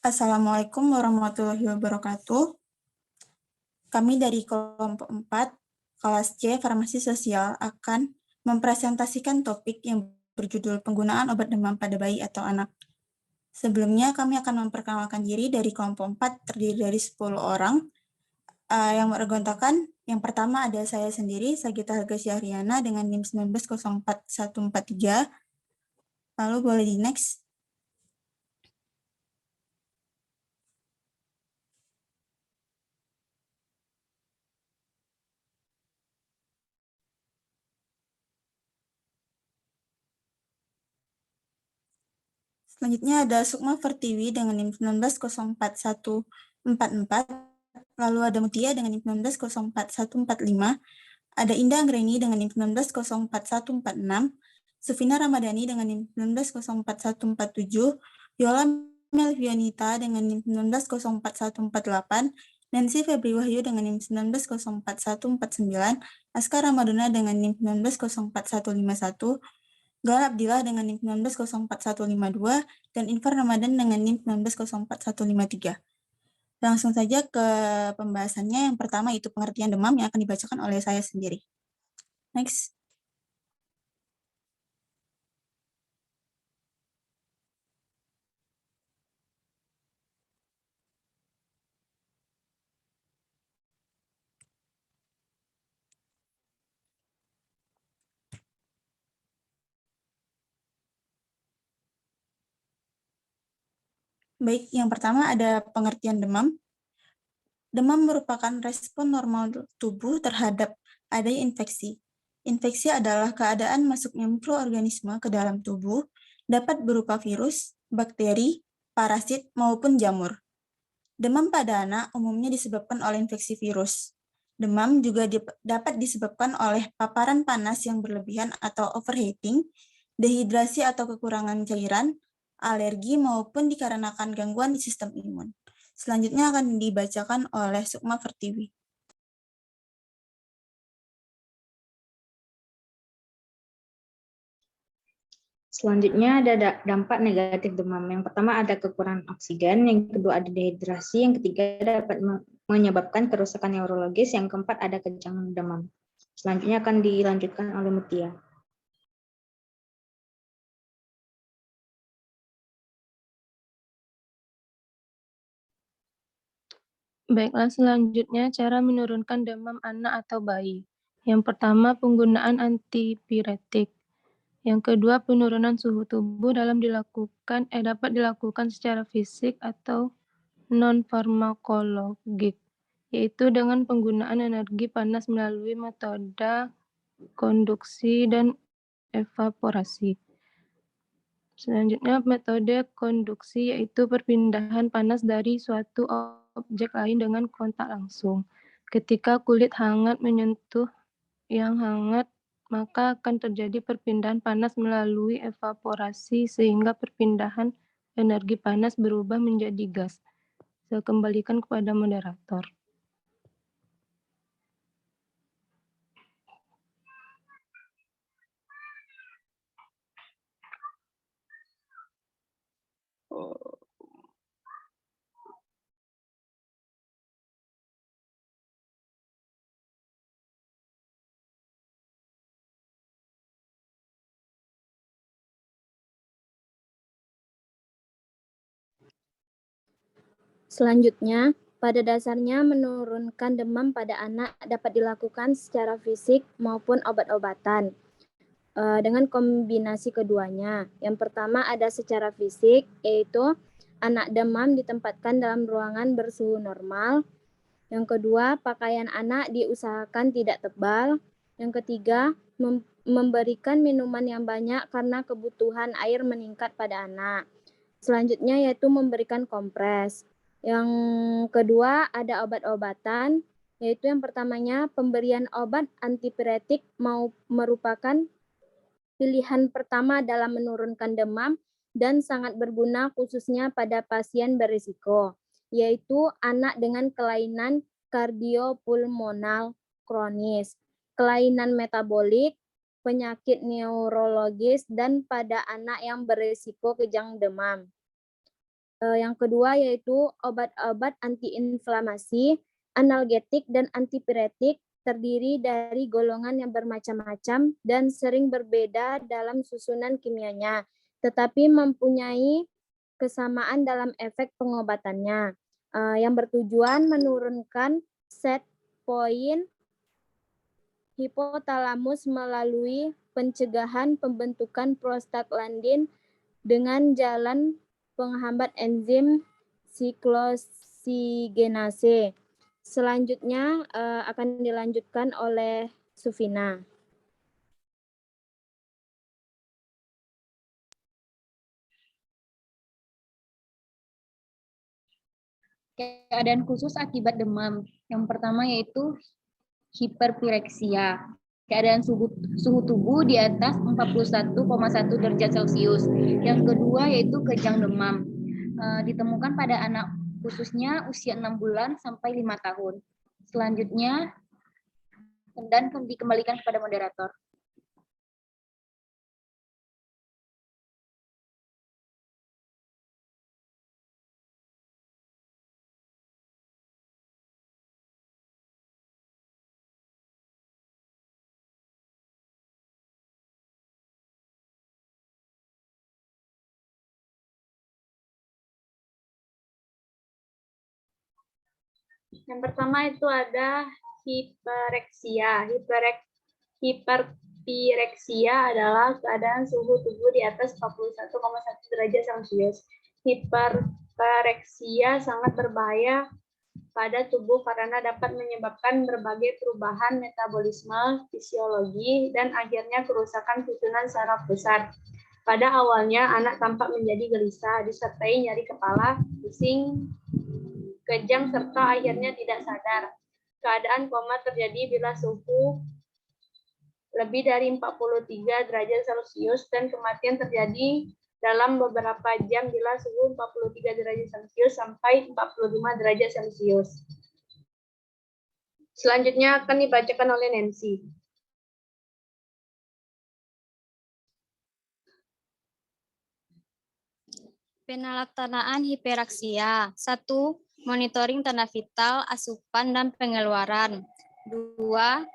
Assalamualaikum warahmatullahi wabarakatuh. Kami dari kelompok 4, kelas C Farmasi Sosial akan mempresentasikan topik yang berjudul penggunaan obat demam pada bayi atau anak. Sebelumnya kami akan memperkenalkan diri dari kelompok 4 terdiri dari 10 orang yang bergontakan. Yang pertama ada saya sendiri, Sagita Harga Syahriana dengan NIM 1904143. Lalu boleh di next. Selanjutnya ada Sukma Fertiwi dengan NIM 1904144. Lalu ada Mutia dengan NIM 1904145. Ada Indah Anggreni dengan NIM 1904146. Sufina Ramadhani dengan NIM 1904147. Yola Melvianita dengan NIM 1904148. Nancy Febri Wahyu dengan NIM 1904149. Askar Ramadana dengan NIM 1904151. Gal Abdillah dengan NIM 1904152, dan Infar Ramadan dengan NIM 1904153. Langsung saja ke pembahasannya. Yang pertama itu pengertian demam yang akan dibacakan oleh saya sendiri. Next. Baik, yang pertama ada pengertian demam. Demam merupakan respon normal tubuh terhadap adanya infeksi. Infeksi adalah keadaan masuknya mikroorganisme ke dalam tubuh, dapat berupa virus, bakteri, parasit, maupun jamur. Demam pada anak umumnya disebabkan oleh infeksi virus. Demam juga dapat disebabkan oleh paparan panas yang berlebihan atau overheating, dehidrasi atau kekurangan cairan, alergi, maupun dikarenakan gangguan di sistem imun. Selanjutnya akan dibacakan oleh Sukma Fertiwi. Selanjutnya ada dampak negatif demam. Yang pertama ada kekurangan oksigen, yang kedua ada dehidrasi, yang ketiga dapat menyebabkan kerusakan neurologis, yang keempat ada kejang demam. Selanjutnya akan dilanjutkan oleh Mutia. Baiklah, selanjutnya cara menurunkan demam anak atau bayi. Yang pertama, penggunaan antipiretik. Yang kedua, penurunan suhu tubuh dapat dilakukan secara fisik atau non-farmakologik, yaitu dengan penggunaan energi panas melalui metode konduksi dan evaporasi. Selanjutnya, metode konduksi yaitu perpindahan panas dari suatu objek lain dengan kontak langsung. Ketika kulit hangat menyentuh yang hangat, maka akan terjadi perpindahan panas melalui evaporasi sehingga perpindahan energi panas berubah menjadi gas. Saya kembalikan kepada moderator. Selanjutnya, pada dasarnya menurunkan demam pada anak dapat dilakukan secara fisik maupun obat-obatan dengan kombinasi keduanya. Yang pertama ada secara fisik, yaitu anak demam ditempatkan dalam ruangan bersuhu normal. Yang kedua, pakaian anak diusahakan tidak tebal. Yang ketiga, memberikan minuman yang banyak karena kebutuhan air meningkat pada anak. Selanjutnya yaitu memberikan kompres. Yang kedua ada obat-obatan, yaitu yang pertamanya pemberian obat antipiretik merupakan pilihan pertama dalam menurunkan demam dan sangat berguna khususnya pada pasien berisiko, yaitu anak dengan kelainan kardiopulmonal kronis, kelainan metabolik, penyakit neurologis, dan pada anak yang berisiko kejang demam. Yang kedua yaitu obat-obat antiinflamasi, analgetik, dan antipiretik terdiri dari golongan yang bermacam-macam dan sering berbeda dalam susunan kimianya, tetapi mempunyai kesamaan dalam efek pengobatannya, yang bertujuan menurunkan set point hipotalamus melalui pencegahan pembentukan prostaglandin dengan jalan penghambat enzim siklosigenase. Selanjutnya akan dilanjutkan oleh Sufina. Keadaan khusus akibat demam. Yang pertama yaitu hiperpireksia. Keadaan suhu tubuh di atas 41,1 derajat Celcius. Yang kedua yaitu kejang demam. Ditemukan pada anak khususnya usia 6 bulan sampai 5 tahun. Selanjutnya, dan dikembalikan kepada moderator. Yang pertama itu ada hipereksia. Hiperpireksia adalah keadaan suhu tubuh di atas 41,1 derajat Celcius. Hiperpireksia sangat berbahaya pada tubuh karena dapat menyebabkan berbagai perubahan metabolisme, fisiologi, dan akhirnya kerusakan susunan saraf pusat. Pada awalnya, anak tampak menjadi gelisah, disertai nyeri kepala, pusing, kejang, serta akhirnya tidak sadar. Keadaan koma terjadi bila suhu lebih dari 43 derajat Celcius dan kematian terjadi dalam beberapa jam bila suhu 43 derajat Celcius sampai 45 derajat Celcius. Selanjutnya akan dibacakan oleh Nancy. Penelaksanaan hiperaksia. 1. Monitoring tanda vital, asupan, dan pengeluaran. 2.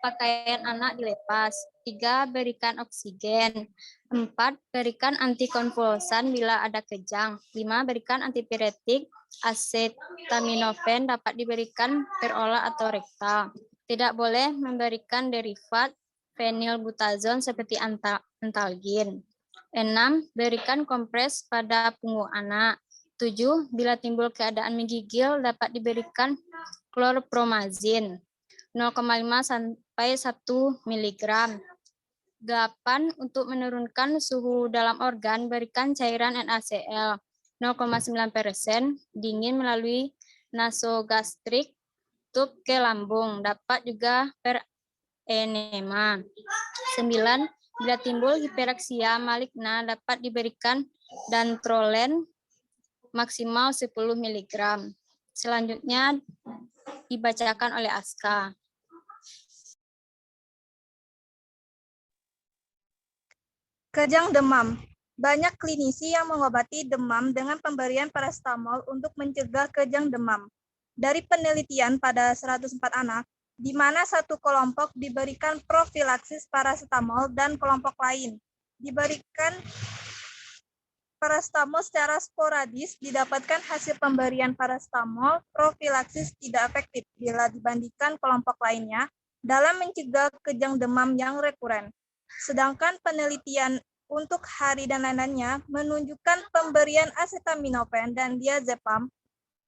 Pakaian anak dilepas. 3. Berikan oksigen. 4. Berikan antikonvulsan bila ada kejang. 5. Berikan antipiretik. Acetaminophen dapat diberikan peroral atau rektal. Tidak boleh memberikan derivat fenilbutazon seperti antalgin. 6. Berikan kompres pada punggung anak. 7. Bila timbul keadaan menggigil, dapat diberikan klorpromazin 0,5 sampai 1 mg. 8. Untuk menurunkan suhu dalam organ, berikan cairan NaCl 0,9% dingin melalui nasogastrik tub ke lambung. Dapat juga per enema. 9. Bila timbul hiperaksia maligna, dapat diberikan dantrolen maksimal 10 mg. Selanjutnya dibacakan oleh Aska. Kejang demam. Banyak klinisi yang mengobati demam dengan pemberian paracetamol untuk mencegah kejang demam. Dari penelitian pada 104 anak, di mana satu kelompok diberikan profilaksis paracetamol dan kelompok lain diberikan paracetamol secara sporadis, didapatkan hasil pemberian paracetamol profilaksis tidak efektif bila dibandingkan kelompok lainnya dalam mencegah kejang demam yang rekuren. Sedangkan penelitian untuk hari dan lain-lainnya menunjukkan pemberian acetaminophen dan diazepam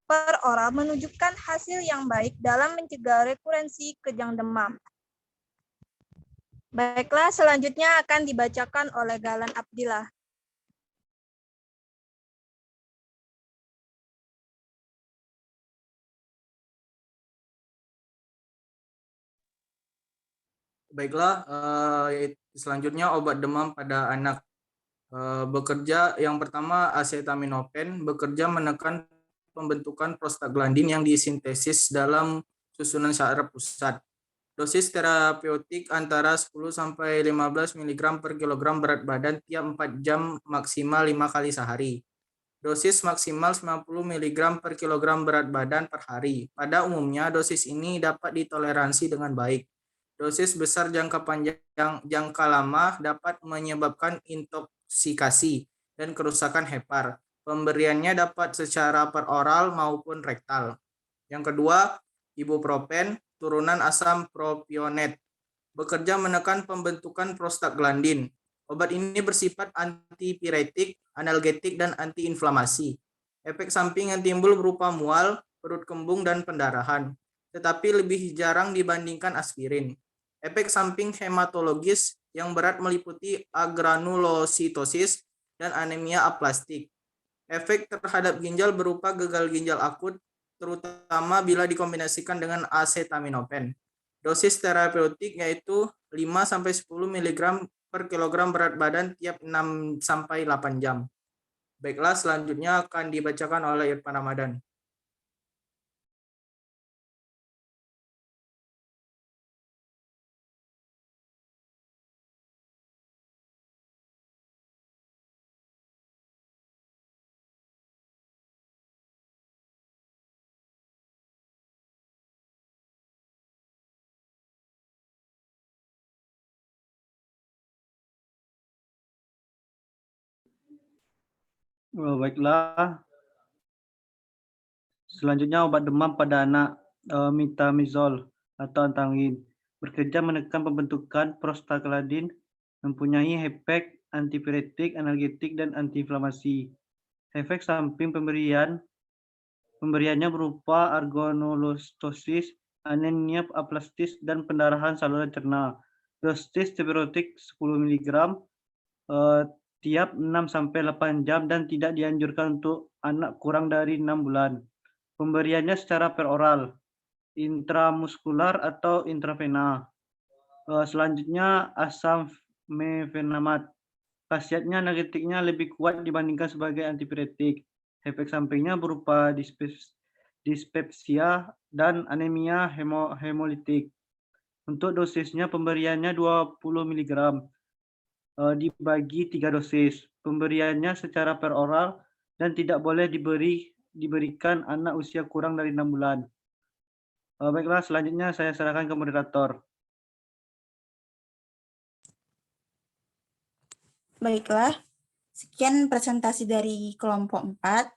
per oral menunjukkan hasil yang baik dalam mencegah rekurensi kejang demam. Baiklah, selanjutnya akan dibacakan oleh Galan Abdillah. Baiklah, selanjutnya obat demam pada anak. Bekerja yang pertama acetaminophen bekerja menekan pembentukan prostaglandin yang disintesis dalam susunan saraf pusat. Dosis terapeutik antara 10 sampai 15 mg per kilogram berat badan tiap 4 jam maksimal 5 kali sehari. Dosis maksimal 90 mg per kilogram berat badan per hari. Pada umumnya, dosis ini dapat ditoleransi dengan baik. Dosis besar jangka panjang, jangka lama dapat menyebabkan intoksikasi dan kerusakan hepar. Pemberiannya dapat secara peroral maupun rektal. Yang kedua, ibuprofen, turunan asam propionat, bekerja menekan pembentukan prostaglandin. Obat ini bersifat antipiretik, analgetik, dan antiinflamasi. Efek samping yang timbul berupa mual, perut kembung, dan pendarahan, tetapi lebih jarang dibandingkan aspirin. Efek samping hematologis yang berat meliputi agranulositosis dan anemia aplastik. Efek terhadap ginjal berupa gagal ginjal akut, terutama bila dikombinasikan dengan acetaminophen. Dosis terapeutik yaitu 5-10 mg per kilogram berat badan tiap 6-8 jam. Baiklah, selanjutnya akan dibacakan oleh Irfan Ramadan. Baiklah. Selanjutnya obat demam pada anak, metamizol atau antangin, bekerja menekan pembentukan prostaglandin, mempunyai efek antipiretik, analgetik, dan antiinflamasi. Efek samping pemberiannya berupa agranulostosis, anemia aplastis, dan pendarahan saluran cerna. Dosis terapeutik 10 mg tiap 6-8 jam dan tidak dianjurkan untuk anak kurang dari 6 bulan. Pemberiannya secara peroral, intramuskular atau intravena. Selanjutnya asam mefenamat. Khasiatnya analgetiknya lebih kuat dibandingkan sebagai antipiretik. Efek sampingnya berupa dispepsia dan anemia hemolitik. Untuk dosisnya pemberiannya 20 mg. Dibagi 3 dosis. Pemberiannya secara peroral dan tidak boleh diberikan anak usia kurang dari 6 bulan. Baiklah, selanjutnya saya serahkan ke moderator. Baiklah, sekian presentasi dari kelompok 4.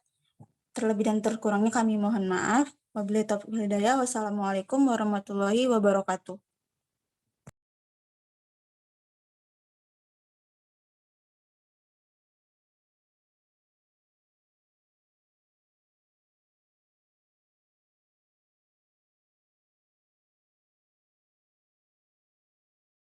Terlebih dan terkurangnya kami mohon maaf. Wabillahi taufiq wal hidayah. Wassalamualaikum warahmatullahi wabarakatuh.